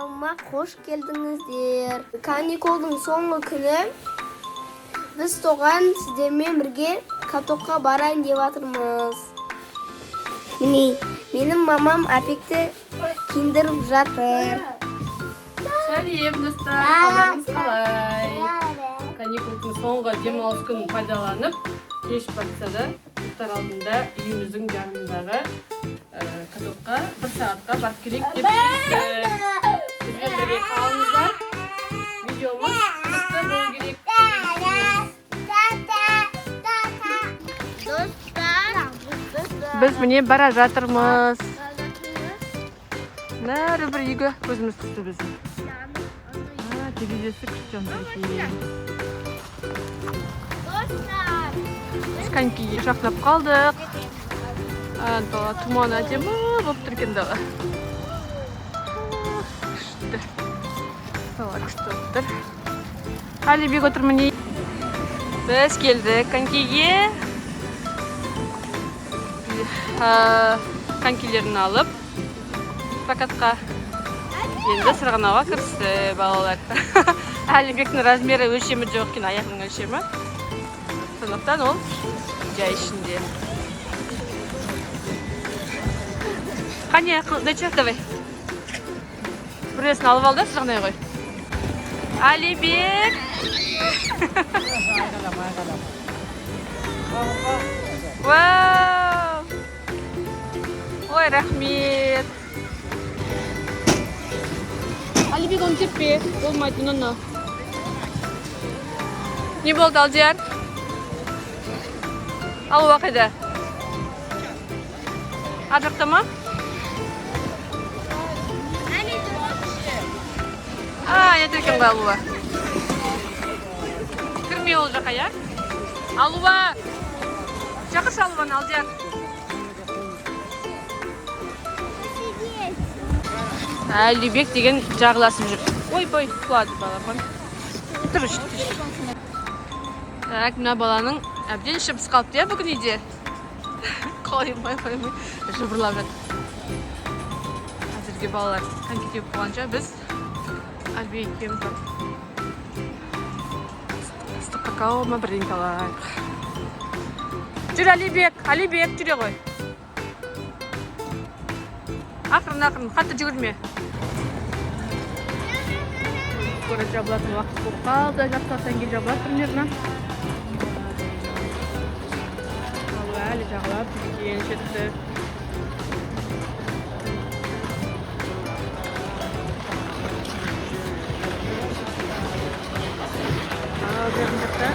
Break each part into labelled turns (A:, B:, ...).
A: kanalıma hoş geldinizler. Kanikulun soңғы күні biz to'g'an sizlarмен birga katoqqa barayın deb atırmız. Mine, benim mamam apekte kindirib жатыр.
B: Сәлем, достар, қалдарыңыз қалай? Каникулдың соңғы демалыс күнін пайдаланып, кеш батса да, ұйықтар алдында үйіміздің жанындағы катокқа бір сағатқа барып келейік деп жүрсіз. Бізбен бірге қалыңыздар. Видеомыз қызықты болу керек. Біз міне бара жатырмыз. Нәрі бір үйге көзіміз түсті біздің. Терезесі күшкен бірге. Біз конькиге жақсынап қалдық. Туман әдемі болып тұр екен дағы. Күшті. Күшті болып тұр. Әлібек отыр міне. Біз келдік конькиге. Конькилерін алып прокатқа енді сырғанауға кірісті балалар. Әлібектің размері өлшемі жоқ екен, аяғының өлшемі. Сондықтан ол жай ішінде. Қане, дайчақ, давай. Бүресін алып алды, сырғанай ғой. Әлібек! Вау! Ой, рахмет! Әлібек, оны теппе, болмайды, мұны. Не болды, Алдияр? Алуа қайда? Аржақта ма? Не екен ғой Алуа? Кірме ол жақа, я? Алуа! Жақыршы Алуаны, Алдияр. Әлібек деген жағыласып жүр. Ой-бой, құлады балапан. Тұрыш. Так, мына баланың әбден іші пыс қалыпты, я, бүгін үйде. Қоймай, жыбырлап жатыр. Әзірге балалар коньки теуіп болғанша біз Әлібек екеуміз бар. Ыстық какао ма бірден қалайық. Жүр, Әлібек, жүре ғой. Ақырын, қатты жүгірме. Скоро жабылатын уақыт болып қалды. Жақтақтан кейін жабылады примерно. Ал әлі жағылап келген жетті. Ал берін жақта.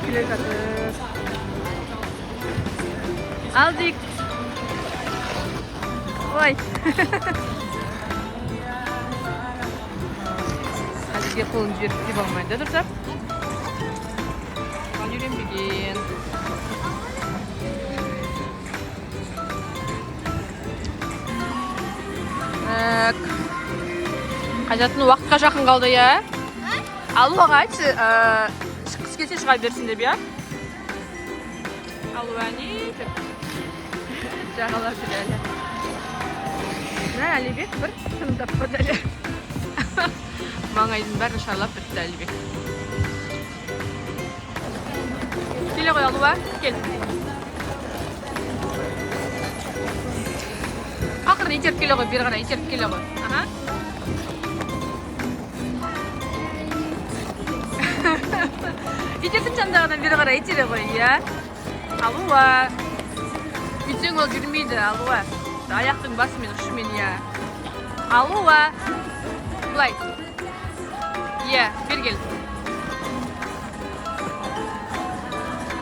B: Келе жатыр. Алдик. Ой. Әліге қолын жіберіп кеп алмайды, дұрсап? Ал үйренбеген. Қажатын уақытқа жақын қалды, я? Алуаға айтшы, шыққысы келсе шыға берсін деп, я? Алуа не? Жағалап жүр әлі. Әлібек бір тыңдап қойды әлі. Маңайдың бәрін шарлап бітті Әлібек. Келе ғой Алуа, кел. Ақырын итеріп келе ғой, бері қарай итеріп келе ғой. Итерсін жандағынан бері қарай итере ғой, иә? Алуа. Үйтсең ол жүрмейді, Алуа. Аяқтың басымен, ұшымен, иә. Алуа. Бұлай. Иә, бер кел.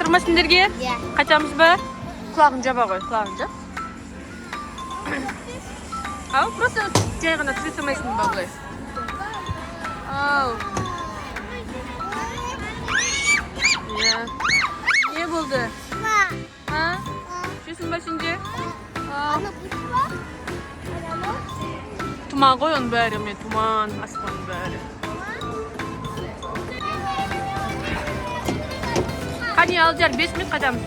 B: Тұрма сендерге? Иә. Қайтамыз ба? Құлағын жаба ғой, құлағын жап. Ау, просто жай ғана түре тұрмайсың ба бұлай? Ау. Иә. Не болды? Шесін ба сенде? Туман ғой оның бәрі, туман, аспанның бәрі. Қане Алдияр, 5 минут қайтамыз.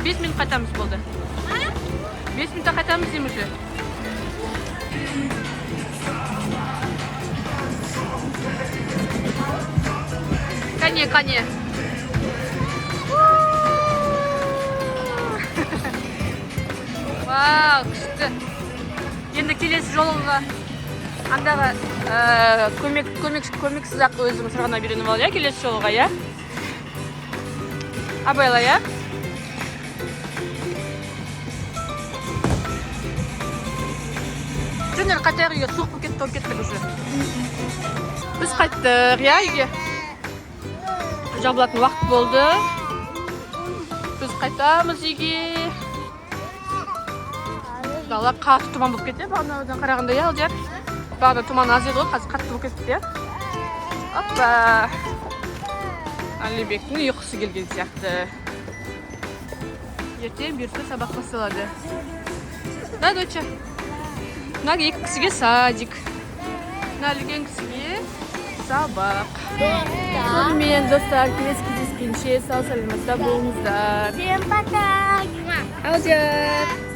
B: 5 минут қайтамыз болды. 5 минутта қайтамыз деймін уже. Қане. Вау, күшті. Енді келесі жолға андағы көмексіз ақ өзім сырғана үйреніп ал, иә, келесі жолға, иә? Абайла, иә? Жүнер қайтайық үйге, суық болып кеттік уже. Біз қайттық, иә, үйге? Жабылатын уақыт болды. Біз қайтамыз үйге. Дала қатты тұман болып кетті, бағанадан қарағанда, иә, Алдияр? Бағана тұман аз еді ғой, қазір қатты болып кетті, иә? Оппа! Алибектің ұйқысы келген сияқты. Ертең бұйыртса сабақ басталады. Да, доча? Мына екі кісіге садик. Мына үлкен кісіге сабақ. Сонымен, достар, келесі кездескенше сау саламатта болыңыздар.
A: Всем пока!
B: Алдияр!